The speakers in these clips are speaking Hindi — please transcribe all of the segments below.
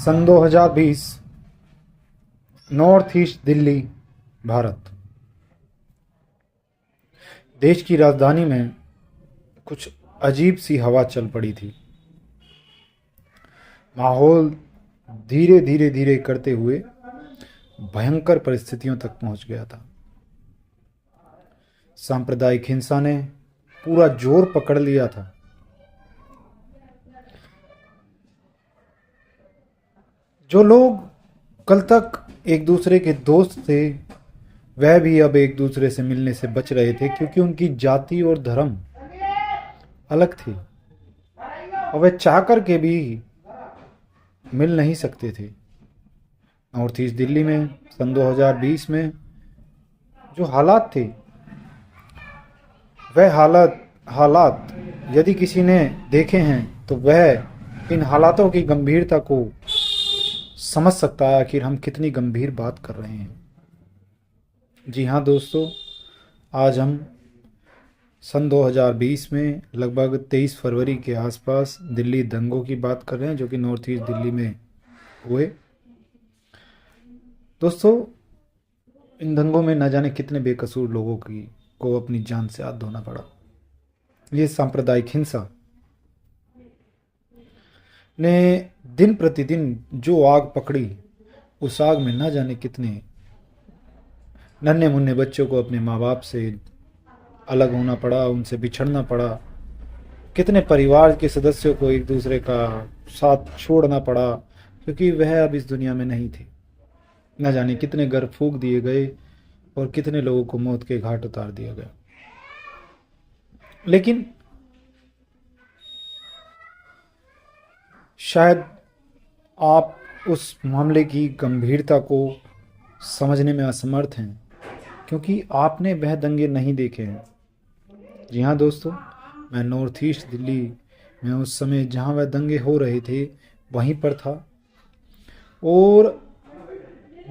सन 2020 नॉर्थ ईस्ट दिल्ली, भारत। देश की राजधानी में कुछ अजीब सी हवा चल पड़ी थी। माहौल धीरे धीरे धीरे करते हुए भयंकर परिस्थितियों तक पहुंच गया था। सांप्रदायिक हिंसा ने पूरा जोर पकड़ लिया था। जो लोग कल तक एक दूसरे के दोस्त थे, वह भी अब एक दूसरे से मिलने से बच रहे थे, क्योंकि उनकी जाति और धर्म अलग थे और वे चाह कर के भी मिल नहीं सकते थे। नॉर्थ ईस्ट दिल्ली में सन 2020 में जो हालात थे, वह हालात यदि किसी ने देखे हैं तो वह इन हालातों की गंभीरता को समझ सकता है। आखिर हम कितनी गंभीर बात कर रहे हैं। जी हाँ दोस्तों, आज हम सन 2020 में लगभग 23 फरवरी के आसपास दिल्ली दंगों की बात कर रहे हैं, जो कि नॉर्थ ईस्ट दिल्ली में हुए। दोस्तों, इन दंगों में न जाने कितने बेकसूर लोगों को अपनी जान से हाथ धोना पड़ा। ये सांप्रदायिक हिंसा ने दिन प्रतिदिन जो आग पकड़ी, उस आग में न जाने कितने नन्हे मुन्ने बच्चों को अपने माँ बाप से अलग होना पड़ा, उनसे बिछड़ना पड़ा। कितने परिवार के सदस्यों को एक दूसरे का साथ छोड़ना पड़ा, क्योंकि वह अब इस दुनिया में नहीं थे। न जाने कितने घर फूंक दिए गए और कितने लोगों को मौत के घाट उतार दिया गया। लेकिन शायद आप उस मामले की गंभीरता को समझने में असमर्थ हैं, क्योंकि आपने वह दंगे नहीं देखे हैं। जी हाँ दोस्तों, मैं नॉर्थ ईस्ट दिल्ली में उस समय जहाँ वह दंगे हो रहे थे वहीं पर था। और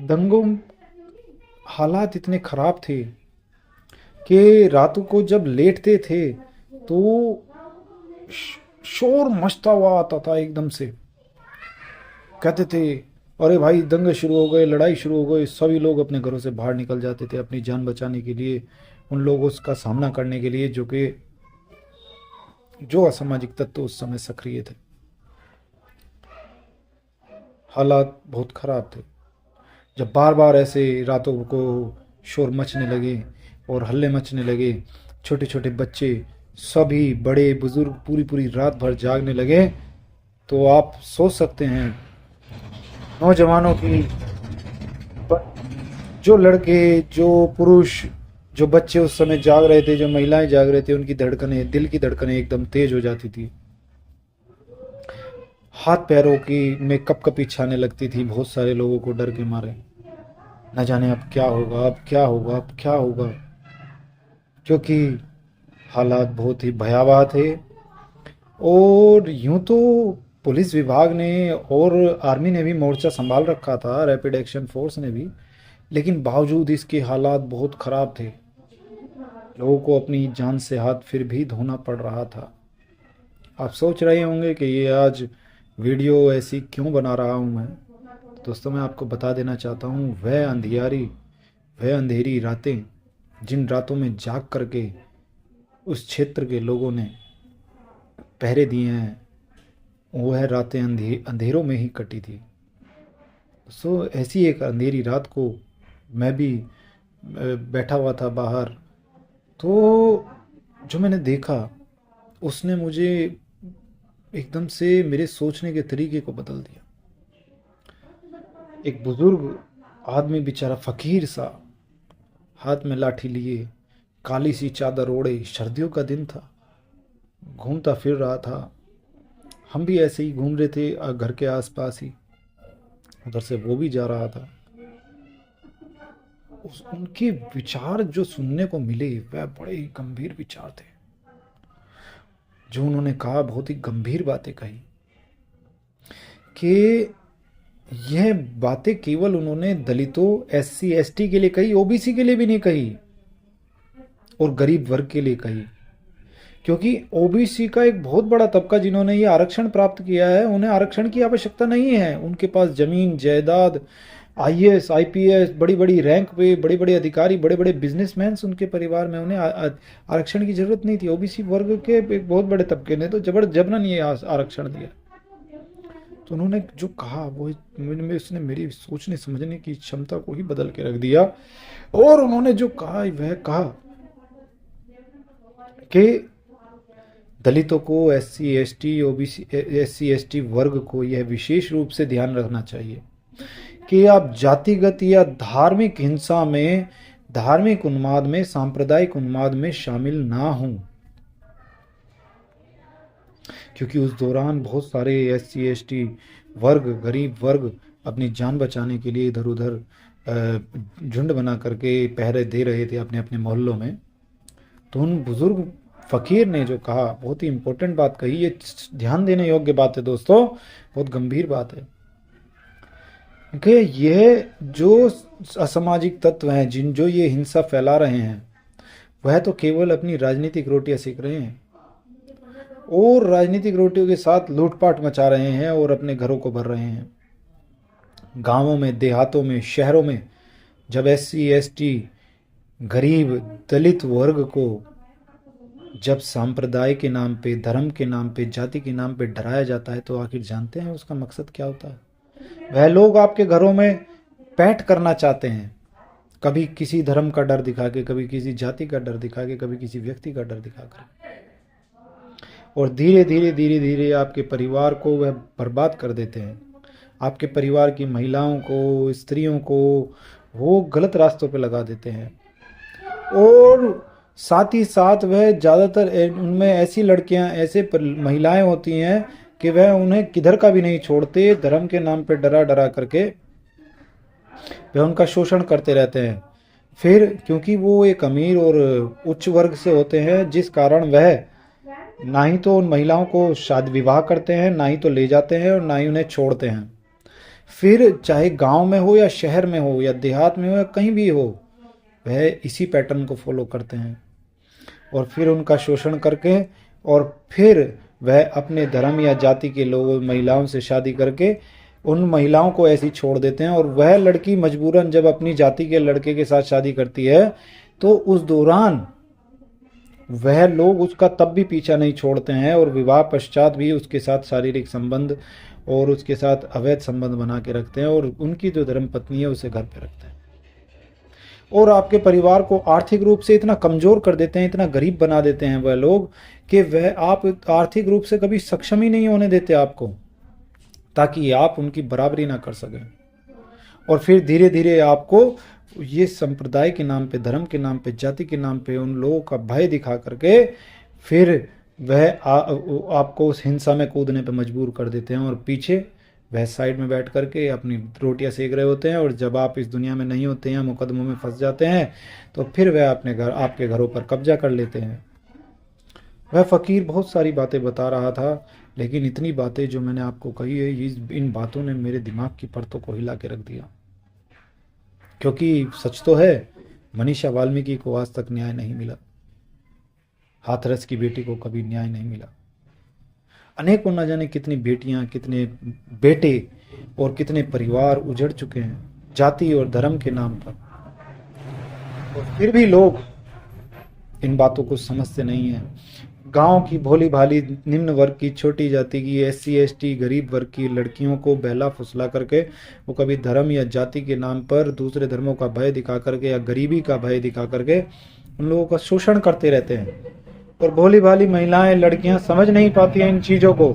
दंगों हालात इतने ख़राब थे कि रातों को जब लेटते थे तो शोर मचता हुआ आता था। एकदम से कहते थे, अरे भाई दंगे शुरू हो गए, लड़ाई शुरू हो गई। सभी लोग अपने घरों से बाहर निकल जाते थे अपनी जान बचाने के लिए, उन लोगों का सामना करने के लिए जो असामाजिक तत्व उस समय सक्रिय थे। हालात बहुत ख़राब थे। जब बार बार ऐसे रातों को शोर मचने लगे और हल्ले मचने लगे, छोटे छोटे बच्चे, सभी बड़े बुजुर्ग पूरी पूरी रात भर जागने लगे, तो आप सोच सकते हैं नौजवानों की, जो लड़के, जो पुरुष, जो बच्चे उस समय जाग रहे थे, जो महिलाएं जाग रहे थे, उनकी धड़कनें, दिल की धड़कनें एकदम तेज हो जाती थी। हाथ पैरों की में कपकपी छाने लगती थी बहुत सारे लोगों को डर के मारे। न जाने अब क्या होगा, अब क्या होगा, अब क्या होगा, क्योंकि हालात बहुत ही भयावह थे। और यूं तो पुलिस विभाग ने और आर्मी ने भी मोर्चा संभाल रखा था, रैपिड एक्शन फोर्स ने भी, लेकिन बावजूद इसके हालात बहुत ख़राब थे। लोगों को अपनी जान से हाथ फिर भी धोना पड़ रहा था। आप सोच रहे होंगे कि ये आज वीडियो ऐसी क्यों बना रहा हूँ मैं। दोस्तों, मैं आपको बता देना चाहता हूँ, वह अंधेरी रातें, जिन रातों में जाग करके उस क्षेत्र के लोगों ने पहरे दिए हैं, वह रातें अंधेरों में ही कटी थी। ऐसी एक अंधेरी रात को मैं भी बैठा हुआ था बाहर, तो जो मैंने देखा उसने मुझे एकदम से मेरे सोचने के तरीके को बदल दिया। एक बुजुर्ग आदमी, बेचारा फकीर सा, हाथ में लाठी लिए, काली सी चादर ओढ़े, सर्दियों का दिन था, घूमता फिर रहा था। हम भी ऐसे ही घूम रहे थे घर के आसपास ही, उधर से वो भी जा रहा था। उनके विचार जो सुनने को मिले, वह बड़े ही गंभीर विचार थे। जो उन्होंने कहा, बहुत ही गंभीर बातें कही कि यह बातें केवल उन्होंने दलितों, एससी एसटी के लिए कही, ओबीसी के लिए भी नहीं कही और गरीब वर्ग के लिए कही। क्योंकि ओबीसी का एक बहुत बड़ा तबका जिन्होंने ये आरक्षण प्राप्त किया है, उन्हें आरक्षण की आवश्यकता नहीं है। उनके पास जमीन जायदाद, आईएएस आईपीएस, बड़ी बड़ी रैंक पे बड़े बड़े अधिकारी, बड़े बड़े बिजनेसमैन उनके परिवार में, उन्हें आरक्षण की जरूरत नहीं थी। ओबीसी वर्ग के एक बहुत बड़े तबके ने तो जबरन ये आरक्षण दिया। तो उन्होंने जो कहा वो उसने मेरी सोचने समझने की क्षमता को ही बदल के रख दिया। और उन्होंने जो कहा वह कहा कि दलितों को, SC ST OBC, SC ST वर्ग को यह विशेष रूप से ध्यान रखना चाहिए कि आप जातिगत या धार्मिक हिंसा में, धार्मिक उन्माद में, सांप्रदायिक उन्माद में शामिल ना हों, क्योंकि उस दौरान बहुत सारे एससी एसटी वर्ग, गरीब वर्ग अपनी जान बचाने के लिए इधर उधर झुंड बना करके पहरे दे रहे थे अपने अपने मोहल्लों में। तो उन बुजुर्ग फकीर ने जो कहा, बहुत ही इंपॉर्टेंट बात कही, ये ध्यान देने योग्य बात है दोस्तों, बहुत गंभीर बात है कि यह जो असामाजिक तत्व हैं, जो ये हिंसा फैला रहे हैं, वह तो केवल अपनी राजनीतिक रोटियां सेक रहे हैं और राजनीतिक रोटियों के साथ लूटपाट मचा रहे हैं और अपने घरों को भर रहे हैं। गांवों में, देहातों में, शहरों में जब एससी एसटी, गरीब, दलित वर्ग को जब सांप्रदाय के नाम पे, धर्म के नाम पे, जाति के नाम पे डराया जाता है, तो आखिर जानते हैं उसका मकसद क्या होता है? वह लोग आपके घरों में पैठ करना चाहते हैं, कभी किसी धर्म का डर दिखा के, कभी किसी जाति का डर दिखा के, कभी किसी व्यक्ति का डर दिखा कर, और धीरे धीरे धीरे धीरे आपके परिवार को वह बर्बाद कर देते हैं। आपके परिवार की महिलाओं को, स्त्रियों को वो गलत रास्तों पे लगा देते हैं। और साथ ही साथ वह ज़्यादातर उनमें ऐसी लड़कियां, ऐसे महिलाएं होती हैं कि वह उन्हें किधर का भी नहीं छोड़ते, धर्म के नाम पे डरा डरा करके वह उनका शोषण करते रहते हैं। फिर क्योंकि वो एक अमीर और उच्च वर्ग से होते हैं, जिस कारण वह ना ही तो उन महिलाओं को शादी विवाह करते हैं, ना ही तो ले जाते हैं, और ना ही उन्हें छोड़ते हैं। फिर चाहे गांव में हो या शहर में हो या देहात में हो या कहीं भी हो, वह इसी पैटर्न को फॉलो करते हैं और फिर उनका शोषण करके, और फिर वह अपने धर्म या जाति के लोगों, महिलाओं से शादी करके उन महिलाओं को ऐसी छोड़ देते हैं। और वह लड़की मजबूरन जब अपनी जाति के लड़के के साथ शादी करती है, तो उस दौरान वह लोग उसका तब भी पीछा नहीं छोड़ते हैं और विवाह पश्चात भी उसके साथ शारीरिक संबंध और उसके साथ अवैध संबंध बना के रखते हैं, और उनकी जो धर्म पत्नी है उसे घर पे रखते हैं। और आपके परिवार को आर्थिक रूप से इतना कमजोर कर देते हैं, इतना गरीब बना देते हैं वह लोग, कि वह आप आर्थिक रूप से कभी सक्षम ही नहीं होने देते आपको, ताकि आप उनकी बराबरी ना कर सकें। और फिर धीरे धीरे आपको ये संप्रदाय के नाम पे, धर्म के नाम पे, जाति के नाम पे उन लोगों का भय दिखा करके फिर वह आपको उस हिंसा में कूदने पे मजबूर कर देते हैं, और पीछे वह साइड में बैठ करके अपनी रोटियां सेक रहे होते हैं। और जब आप इस दुनिया में नहीं होते हैं, मुकदमों में फंस जाते हैं, तो फिर वह अपने घर, आपके घरों पर कब्जा कर लेते हैं। वह फकीर बहुत सारी बातें बता रहा था, लेकिन इतनी बातें जो मैंने आपको कही है, इन बातों ने मेरे दिमाग की परतों को हिला के रख दिया। क्योंकि सच तो है, मनीषा वाल्मीकि को आज तक न्याय नहीं मिला, हाथरस की बेटी को कभी न्याय नहीं मिला। अनेकों न जाने कितनी बेटियां, कितने बेटे और कितने परिवार उजड़ चुके हैं जाति और धर्म के नाम पर, और फिर भी लोग इन बातों को समझते नहीं हैं। गांव की भोली भाली निम्न वर्ग की, छोटी जाति की, एससी एसटी, गरीब वर्ग की लड़कियों को बहला फुसला करके वो कभी धर्म या जाति के नाम पर दूसरे धर्मों का भय दिखा करके या गरीबी का भय दिखा करके उन लोगों का शोषण करते रहते हैं। और भोली भाली महिलाएं, लड़कियां समझ नहीं पाती हैं इन चीज़ों को।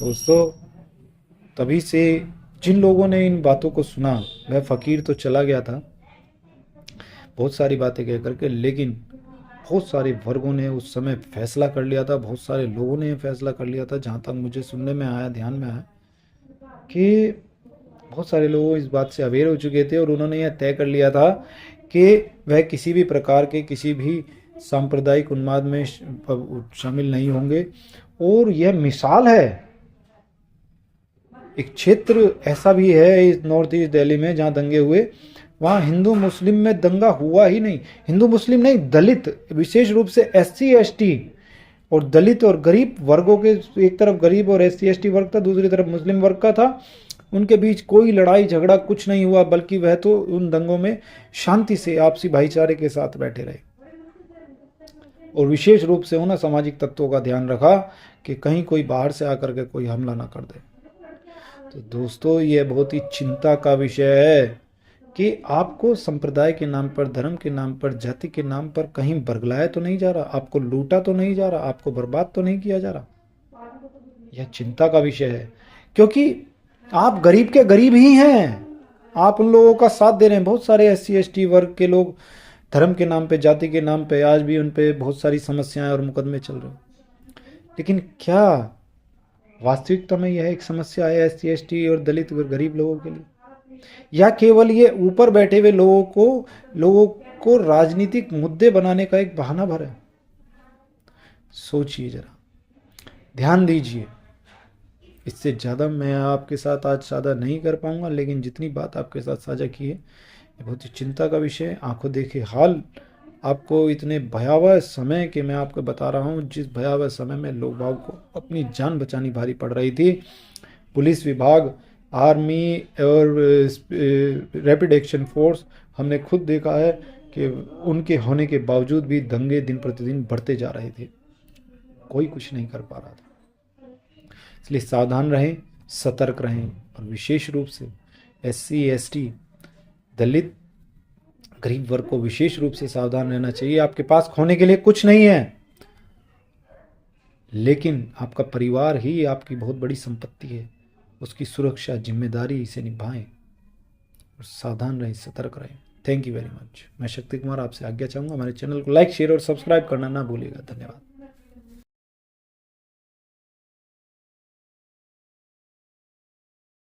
दोस्तों, तभी से जिन लोगों ने इन बातों को सुना, वह फकीर तो चला गया था बहुत सारी बातें कह करके, लेकिन बहुत सारे वर्गों ने उस समय फैसला कर लिया था, बहुत सारे लोगों ने फैसला कर लिया था, जहाँ तक मुझे सुनने में आया, ध्यान में आया, कि बहुत सारे लोग इस बात से अवेयर हो चुके थे और उन्होंने यह तय कर लिया था कि वह किसी भी प्रकार के, किसी भी सांप्रदायिक उन्माद में शामिल नहीं होंगे। और यह मिसाल है, एक क्षेत्र ऐसा भी है इस नॉर्थ ईस्ट दिल्ली में जहाँ दंगे हुए, वहाँ हिंदू मुस्लिम में दंगा हुआ ही नहीं। हिंदू मुस्लिम नहीं, दलित, विशेष रूप से एससी एसटी और दलित और गरीब वर्गों के, एक तरफ गरीब और एससी एसटी वर्ग था, दूसरी तरफ मुस्लिम वर्ग का था, उनके बीच कोई लड़ाई झगड़ा कुछ नहीं हुआ, बल्कि वह तो उन दंगों में शांति से आपसी भाईचारे के साथ बैठे रहे। और विशेष रूप से उन सामाजिक तत्वों का ध्यान रखा कि कहीं कोई बाहर से आकर के कोई हमला ना कर दे। तो दोस्तों, ये बहुत ही चिंता का विषय है कि आपको संप्रदाय के नाम पर, धर्म के नाम पर, जाति के नाम पर कहीं बरगलाया तो नहीं जा रहा, आपको लूटा तो नहीं जा रहा, आपको बर्बाद तो नहीं किया जा रहा। यह चिंता का विषय है, क्योंकि आप गरीब के गरीब ही हैं। आप उन लोगों का साथ दे रहे हैं। बहुत सारे एससी एसटी वर्ग के लोग धर्म के नाम पे, जाति के नाम पे आज भी उन पे बहुत सारी समस्याएं और मुकदमे चल रहे हैं। लेकिन क्या वास्तविकता में यह एक समस्या है एससी एसटी और दलित और गरीब लोगों के लिए, या केवल ये ऊपर बैठे हुए लोगों को राजनीतिक मुद्दे बनाने का एक बहाना भर है? सोचिए जरा, ध्यान दीजिए। इससे ज़्यादा मैं आपके साथ आज साझा नहीं कर पाऊंगा, लेकिन जितनी बात आपके साथ साझा की है, ये बहुत ही चिंता का विषय है। आंखों देखे हाल आपको इतने भयावह समय के मैं आपको बता रहा हूँ, जिस भयावह समय में लोग बाग को अपनी जान बचानी भारी पड़ रही थी। पुलिस विभाग, आर्मी और रैपिड एक्शन फोर्स, हमने खुद देखा है कि उनके होने के बावजूद भी दंगे दिन प्रतिदिन बढ़ते जा रहे थे, कोई कुछ नहीं कर पा रहा था। इसलिए सावधान रहें, सतर्क रहें, और विशेष रूप से एससी एसटी, दलित, गरीब वर्ग को विशेष रूप से सावधान रहना चाहिए। आपके पास खोने के लिए कुछ नहीं है, लेकिन आपका परिवार ही आपकी बहुत बड़ी संपत्ति है। उसकी सुरक्षा, जिम्मेदारी से निभाएं और सावधान रहें, सतर्क रहें। Thank you very much. मैं शक्ति कुमार आपसे आज्ञा चाहूँगा। हमारे चैनल को लाइक, शेयर और सब्सक्राइब करना ना भूलिएगा। धन्यवाद।